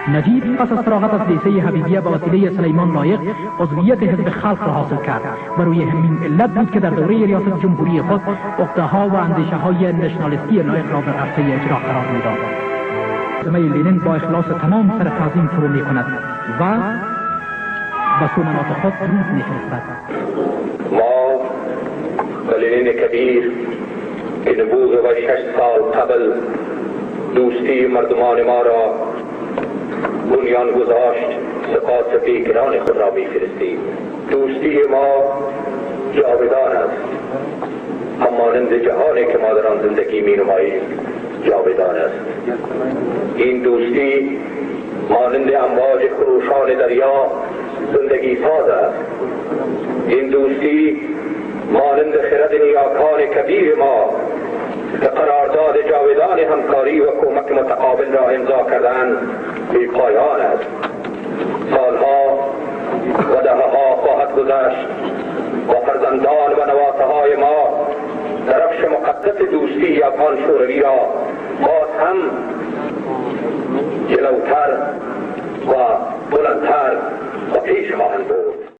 نجیب پس از فراغت از لیسه حبیبیه به وسیله سلیمان لایق عضویت حزب خلق را حاصل کرد و روی همین علت بود که در دوره ریاست جمهوری خود عقده‌ها و اندیشه‌های نشنالیستی لایق را در عرصه اجرا قرار می‌داد. جامعه لنین با اخلاص تمام سر تعظیم فرو می‌کند و به سنت خود درود می‌فرستد. ما و لنین کبیر که نبوغ و 6 سال قبل دوستی مردمان ما را بنیان گذاشت، سپاس پیکران خود را می‌فرستیم. دوستی ما جاودان است، همانند جهانی که ما در آن زندگی می‌نماییم جاودان است. این دوستی مانند امواج خروشان دریا زندگی ساز است. این دوستی مانند خرد نیاکان کبیر ما که قرارداد جاودان همکاری و کمک متقابل را امضا کردند بی پایان است. سالها و دهه‌ها خواهد گذشت و فرزندان و نواسه‌های ما درفش مقدس دوستی افغان شوروی را باز هم